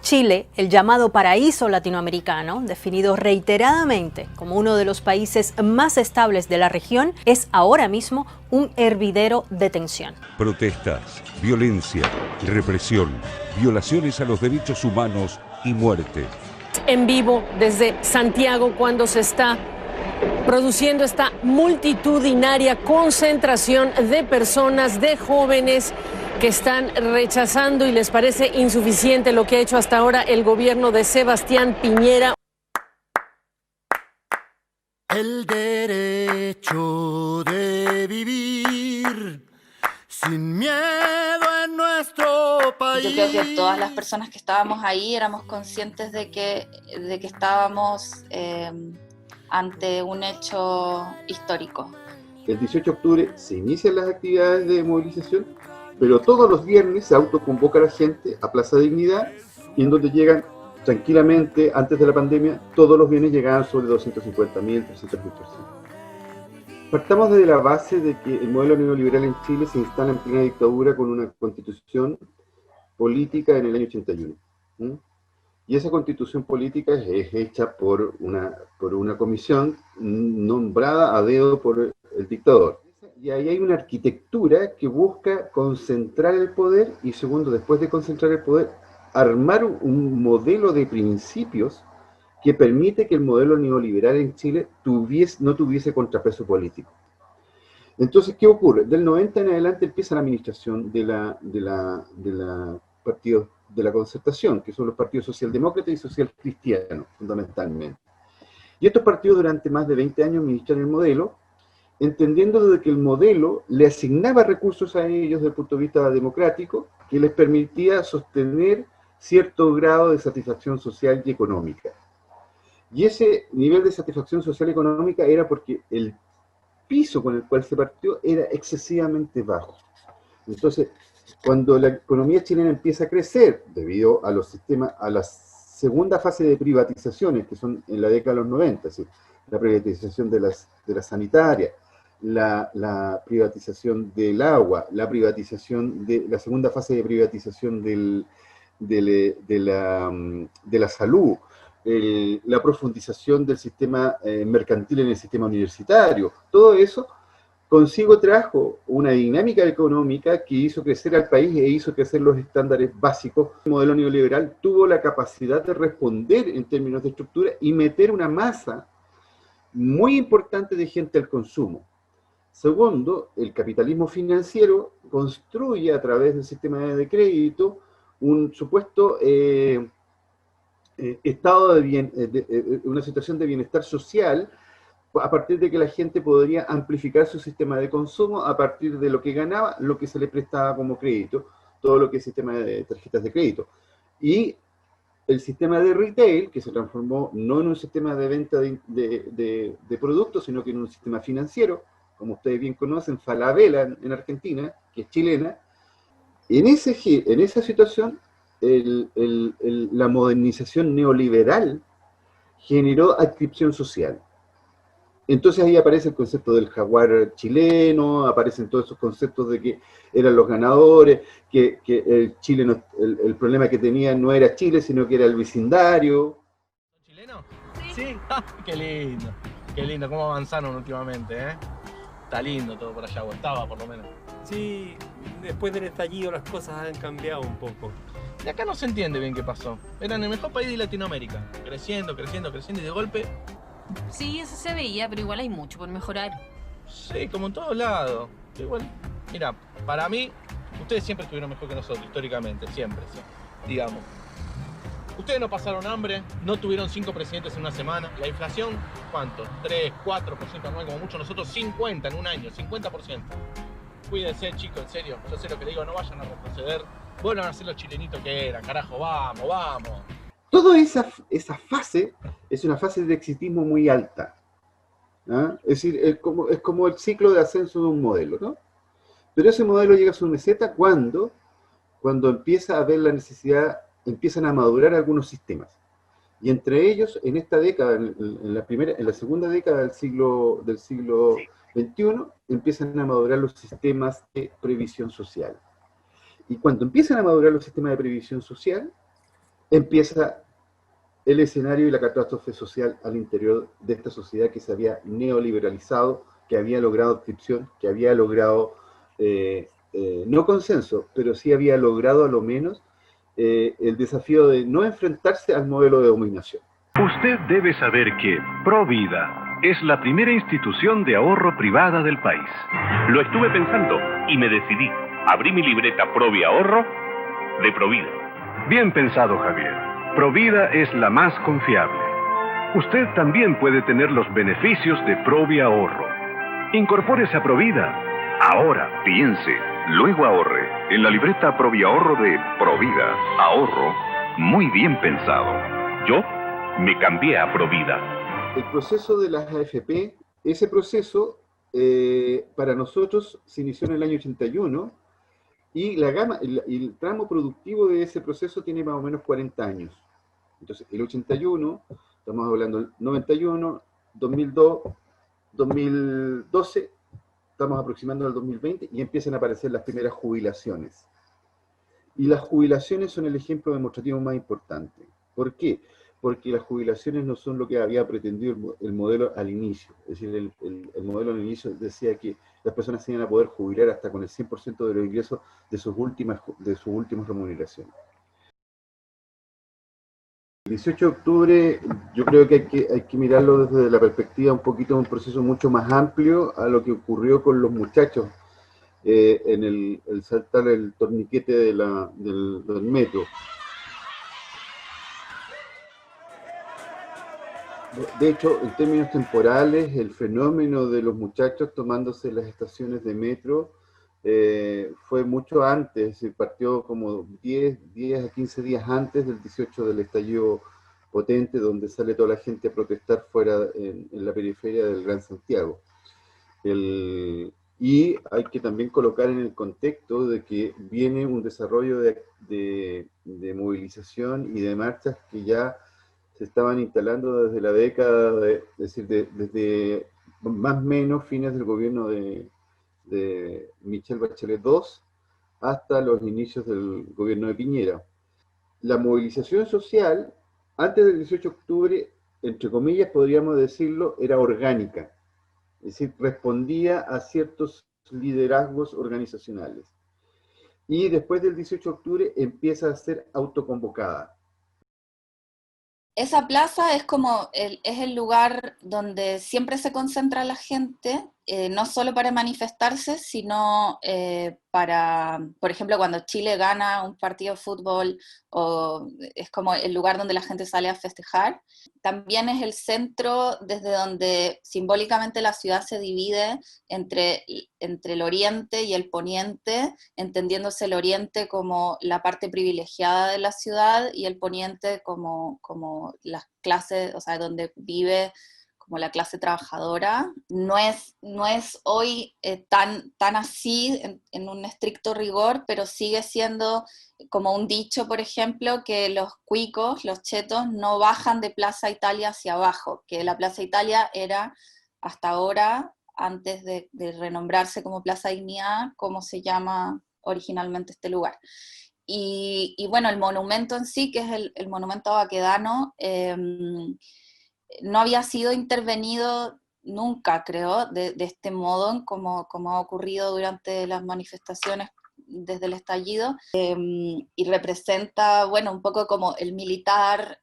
Chile, el llamado paraíso latinoamericano, definido reiteradamente como uno de los países más estables de la región, es ahora mismo un hervidero de tensión. Protestas, violencia, represión, violaciones a los derechos humanos y muerte. En vivo desde Santiago, cuando se está produciendo esta multitudinaria concentración de personas, de jóvenes que están rechazando y les parece insuficiente lo que ha hecho hasta ahora el gobierno de Sebastián Piñera. El derecho de vivir sin miedo en nuestro país. Yo creo que todas las personas que estábamos ahí éramos conscientes de que estábamos ante un hecho histórico. El 18 de octubre se inician las actividades de movilización, pero todos los viernes se autoconvoca a la gente a Plaza Dignidad, y en donde llegan tranquilamente, antes de la pandemia, todos los viernes llegaban sobre 250.000, 300.000 personas. Partamos desde la base de que el modelo neoliberal en Chile se instala en plena dictadura con una constitución política en el año 81. Y esa constitución política es hecha por una comisión nombrada a dedo por el dictador. Y ahí hay una arquitectura que busca concentrar el poder y, segundo, después de concentrar el poder, armar un modelo de principios que permite que el modelo neoliberal en Chile no tuviese contrapeso político. Entonces, ¿qué ocurre? Del 90 en adelante empieza la administración de la partidos de la concertación, que son los partidos socialdemócratas y social cristianos, fundamentalmente. Y estos partidos durante más de 20 años administran el modelo, entendiendo de que el modelo le asignaba recursos a ellos desde el punto de vista democrático, que les permitía sostener cierto grado de satisfacción social y económica. Y ese nivel de satisfacción social y económica era porque el piso con el cual se partió era excesivamente bajo. Entonces, cuando la economía chilena empieza a crecer, debido a los sistemas, a la segunda fase de privatizaciones, que son en la década de los 90, es decir, la privatización de las sanitarias, la privatización del agua, la segunda fase de privatización de la salud, la profundización del sistema mercantil en el sistema universitario, todo eso consigo trajo una dinámica económica que hizo crecer al país e hizo crecer los estándares básicos. El modelo neoliberal tuvo la capacidad de responder en términos de estructura y meter una masa muy importante de gente al consumo. Segundo, el capitalismo financiero construye a través del sistema de crédito un supuesto una situación de bienestar social, a partir de que la gente podría amplificar su sistema de consumo a partir de lo que ganaba, lo que se le prestaba como crédito, todo lo que es sistema de tarjetas de crédito. Y el sistema de retail, que se transformó no en un sistema de venta de productos, sino que en un sistema financiero, como ustedes bien conocen, Falabella en Argentina, que es chilena. En esa situación, la modernización neoliberal generó adscripción social. Entonces ahí aparece el concepto del jaguar chileno, aparecen todos esos conceptos de que eran los ganadores, que el problema que tenía no era Chile, sino que era el vecindario. ¿Chileno? Sí. Qué lindo, cómo avanzaron últimamente, ¿eh? Está lindo todo por allá, o estaba por lo menos. Sí, después del estallido las cosas han cambiado un poco. De acá no se entiende bien qué pasó. Eran el mejor país de Latinoamérica, creciendo, y de golpe... Sí, eso se veía, pero igual hay mucho por mejorar. Sí, como en todos lados. Igual, mira, para mí, ustedes siempre estuvieron mejor que nosotros, históricamente, siempre, digamos. Ustedes no pasaron hambre, no tuvieron 5 presidentes en una semana. La inflación, ¿cuánto? 3, 4% anual, como mucho. Nosotros 50 en un año, 50%. Cuídense, chicos, en serio. Yo sé lo que le digo, no vayan a retroceder. Vuelvan a ser los chilenitos que eran, carajo, vamos, vamos. Toda esa fase es una fase de exitismo muy alta, ¿no? Es decir, es como el ciclo de ascenso de un modelo, ¿no? Pero ese modelo llega a su meseta cuando empieza a haber la necesidad, empiezan a madurar algunos sistemas. Y entre ellos, en esta década, en la segunda década del siglo XXI, empiezan a madurar los sistemas de previsión social. Y cuando empiezan a madurar los sistemas de previsión social, empieza el escenario y la catástrofe social al interior de esta sociedad que se había neoliberalizado, que había logrado adscripción, que había logrado, no consenso, pero sí había logrado a lo menos el desafío de no enfrentarse al modelo de dominación. Usted debe saber que Provida es la primera institución de ahorro privada del país. Lo estuve pensando y me decidí. Abrí mi libreta Proviahorro de Provida. Bien pensado, Javier. Provida es la más confiable. Usted también puede tener los beneficios de Proviahorro. Incorpórese a Provida. Ahora. Piense, luego ahorre. En la libreta Proviahorro de Provida. Ahorro muy bien pensado. Yo me cambié a Provida. El proceso de las AFP, ese proceso para nosotros se inició en el año 81 y el tramo productivo de ese proceso tiene más o menos 40 años. Entonces, el 81, estamos hablando del 91, 2002, 2012, estamos aproximando al 2020 y empiezan a aparecer las primeras jubilaciones. Y las jubilaciones son el ejemplo demostrativo más importante. ¿Por qué? Porque las jubilaciones no son lo que había pretendido el modelo al inicio. Es decir, el modelo al inicio decía que las personas se iban a poder jubilar hasta con el 100% de los ingresos de sus últimas remuneraciones. El 18 de octubre yo creo que hay que mirarlo desde la perspectiva un poquito de un proceso mucho más amplio a lo que ocurrió con los muchachos en el saltar el torniquete del metro. De hecho, en términos temporales, el fenómeno de los muchachos tomándose las estaciones de metro fue mucho antes, se partió como 10 a 15 días antes del 18 del estallido potente, donde sale toda la gente a protestar fuera en la periferia del Gran Santiago. Y hay que también colocar en el contexto de que viene un desarrollo de movilización y de marchas que ya se estaban instalando desde la década, desde más o menos fines del gobierno de Michelle Bachelet II hasta los inicios del gobierno de Piñera. La movilización social, antes del 18 de octubre, entre comillas, podríamos decirlo, era orgánica, es decir, respondía a ciertos liderazgos organizacionales. Y después del 18 de octubre empieza a ser autoconvocada. Esa plaza es como es el lugar donde siempre se concentra la gente, no solo para manifestarse, sino para, por ejemplo, cuando Chile gana un partido de fútbol, o es como el lugar donde la gente sale a festejar. También es el centro desde donde simbólicamente la ciudad se divide entre el oriente y el poniente, entendiéndose el oriente como la parte privilegiada de la ciudad y el poniente como las clases, o sea, donde vive como la clase trabajadora. No es hoy tan así en un estricto rigor, pero sigue siendo como un dicho, por ejemplo, que los cuicos, los chetos, no bajan de Plaza Italia hacia abajo, que la Plaza Italia era hasta ahora, antes de renombrarse como Plaza Dignidad, como se llama originalmente este lugar. Y bueno, el monumento en sí, que es el monumento a Baquedano, no había sido intervenido nunca, creo, de este modo, como ha ocurrido durante las manifestaciones desde el estallido, y representa, bueno, un poco como el militar,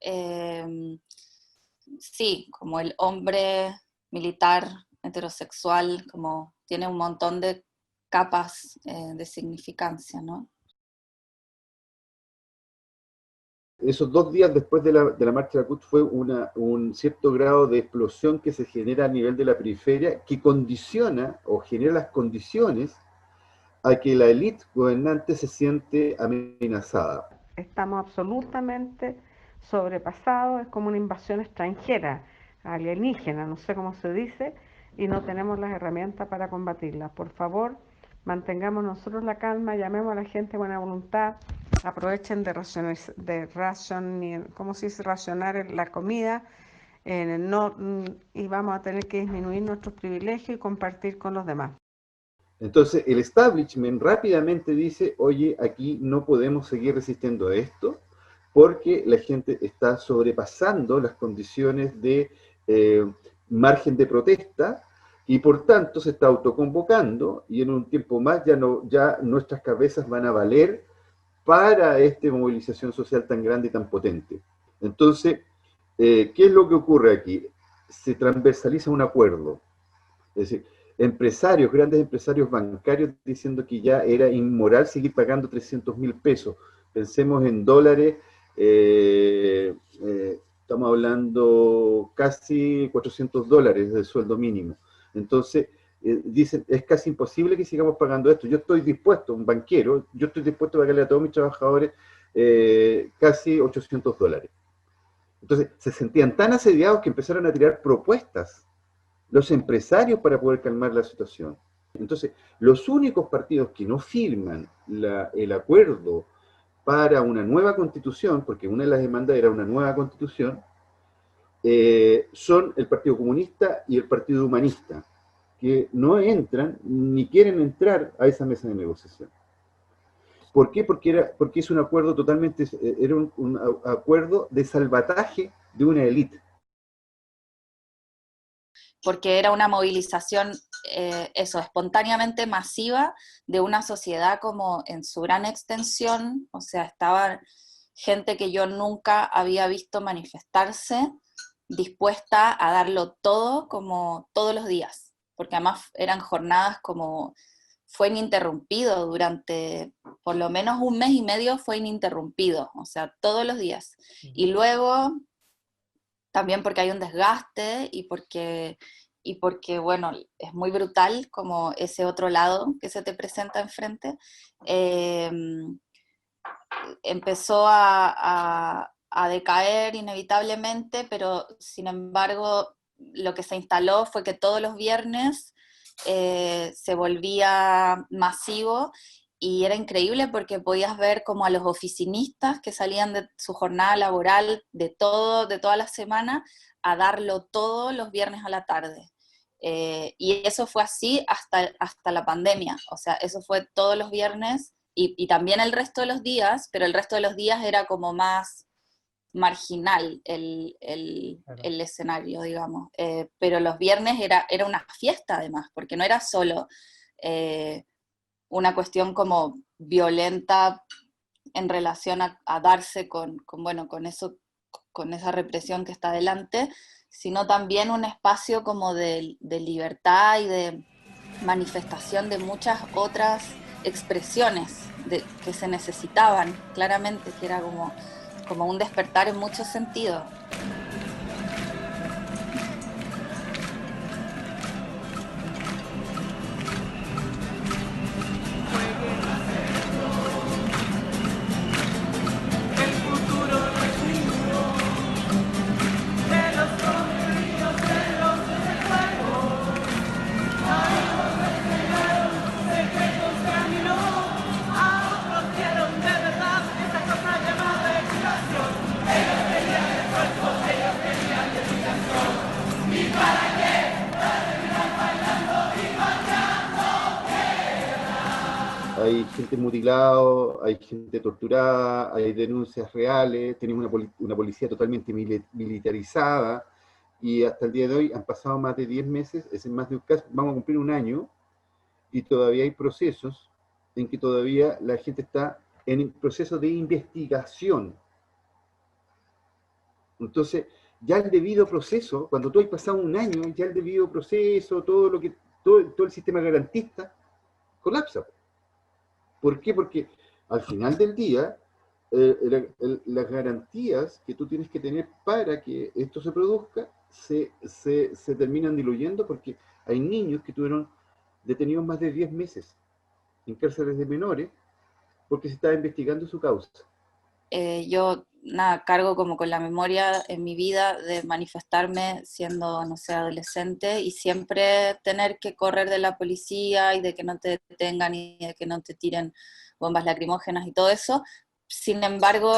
sí, como el hombre militar heterosexual, como tiene un montón de capas de significancia, ¿no? Esos 2 días después de la marcha de la CUT fue un cierto grado de explosión que se genera a nivel de la periferia, que condiciona o genera las condiciones a que la élite gobernante se siente amenazada. Estamos absolutamente sobrepasados, es como una invasión extranjera, alienígena, no sé cómo se dice, y no tenemos las herramientas para combatirla. Por favor, mantengamos nosotros la calma, llamemos a la gente de buena voluntad, aprovechen ¿cómo se dice? Racionar la comida, y vamos a tener que disminuir nuestros privilegios y compartir con los demás. Entonces el establishment rápidamente dice, oye, aquí no podemos seguir resistiendo a esto, porque la gente está sobrepasando las condiciones de margen de protesta y por tanto se está autoconvocando y en un tiempo más ya nuestras cabezas van a valer para esta movilización social tan grande y tan potente. Entonces, ¿qué es lo que ocurre aquí? Se transversaliza un acuerdo. Es decir, empresarios, grandes empresarios bancarios diciendo que ya era inmoral seguir pagando 300.000 pesos. Pensemos en dólares, estamos hablando casi $400 de sueldo mínimo. Entonces, dicen, es casi imposible que sigamos pagando esto. Yo estoy dispuesto, un banquero, yo estoy dispuesto a pagarle a todos mis trabajadores casi $800. Entonces, se sentían tan asediados que empezaron a tirar propuestas los empresarios para poder calmar la situación. Entonces, los únicos partidos que no firman el acuerdo para una nueva constitución, porque una de las demandas era una nueva constitución, son el Partido Comunista y el Partido Humanista, que no entran ni quieren entrar a esa mesa de negociación. ¿Por qué? Porque es un acuerdo totalmente, era un acuerdo de salvataje de una élite. Porque era una movilización, espontáneamente masiva de una sociedad como en su gran extensión, o sea, estaba gente que yo nunca había visto manifestarse, dispuesta a darlo todo como todos los días, porque además eran jornadas como, fue ininterrumpido durante por lo menos un mes y medio, fue ininterrumpido, o sea, todos los días. Y luego, también porque hay un desgaste y porque, bueno, es muy brutal como ese otro lado que se te presenta enfrente, empezó a decaer inevitablemente, pero sin embargo lo que se instaló fue que todos los viernes se volvía masivo y era increíble porque podías ver como a los oficinistas que salían de su jornada laboral de toda la semana a darlo todo los viernes a la tarde. Y eso fue así hasta la pandemia, o sea, eso fue todos los viernes y también el resto de los días, pero el resto de los días era como más marginal el escenario, digamos. Pero los viernes era una fiesta además, porque no era solo una cuestión como violenta en relación a darse con esa represión que está delante, sino también un espacio como de libertad y de manifestación de muchas otras expresiones que se necesitaban, claramente, que era como un despertar en muchos sentidos. Hay gente mutilada, hay gente torturada, hay denuncias reales, tenemos una policía totalmente militarizada, y hasta el día de hoy han pasado más de 10 meses, vamos a cumplir un año, y todavía hay procesos en que todavía la gente está en el proceso de investigación. Entonces, ya el debido proceso, cuando tú has pasado un año, ya el debido proceso, todo el sistema garantista, colapsa. ¿Por qué? Porque al final del día, las garantías que tú tienes que tener para que esto se produzca se terminan diluyendo, porque hay niños que tuvieron detenidos más de 10 meses en cárceles de menores porque se estaba investigando su causa. Yo cargo como con la memoria en mi vida de manifestarme siendo, no sé, adolescente, y siempre tener que correr de la policía y de que no te detengan y de que no te tiren bombas lacrimógenas y todo eso. Sin embargo,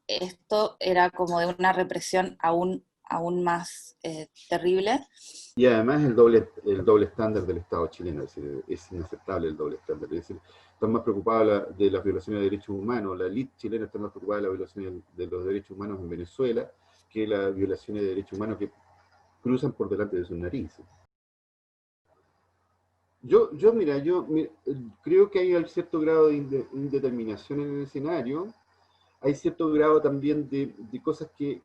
esto era como de una represión aún más terrible. Y además el doble estándar del Estado chileno, es decir, es inaceptable el doble estándar. Es decir, están más preocupados de las violaciones de derechos humanos, la élite chilena está más preocupada de las violaciones de los derechos humanos en Venezuela que las violaciones de derechos humanos que cruzan por delante de sus narices. Yo creo que hay cierto grado de indeterminación en el escenario, hay cierto grado también de cosas que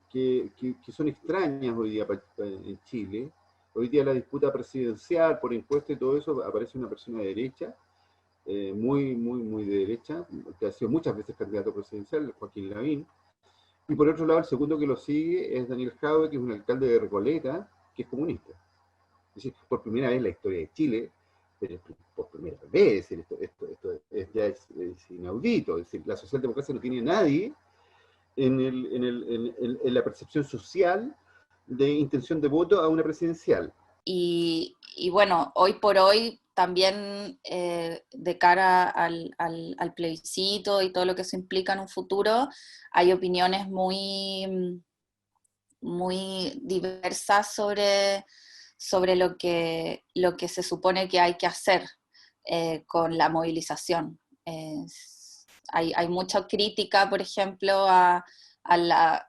son extrañas hoy día en Chile. Hoy día la disputa presidencial por impuestos y todo eso, aparece una persona de derecha, muy de derecha, que ha sido muchas veces candidato presidencial, Joaquín Lavín. Y por otro lado, el segundo que lo sigue es Daniel Jadwe, que es un alcalde de Recoleta, que es comunista. Es decir, por primera vez en la historia de Chile, pero por primera vez, esto es inaudito. Es decir, la socialdemocracia no tiene a nadie en la percepción social de intención de voto a una presidencial. Y bueno, hoy por hoy también de cara al plebiscito y todo lo que eso implica en un futuro, hay opiniones muy diversas sobre lo que se supone que hay que hacer con la movilización. Hay mucha crítica, por ejemplo, a la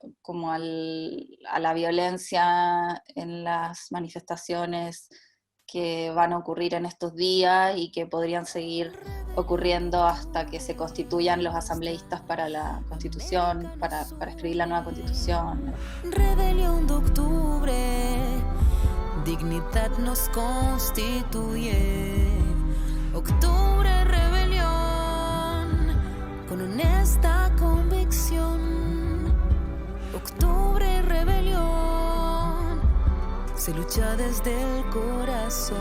violencia en las manifestaciones que van a ocurrir en estos días y que podrían seguir ocurriendo hasta que se constituyan los asambleístas para la Constitución, para escribir la nueva Constitución. Rebelión de octubre, dignidad nos constituye. Octubre, rebelión, con honesta convicción. Octubre, rebelión, se lucha desde el corazón.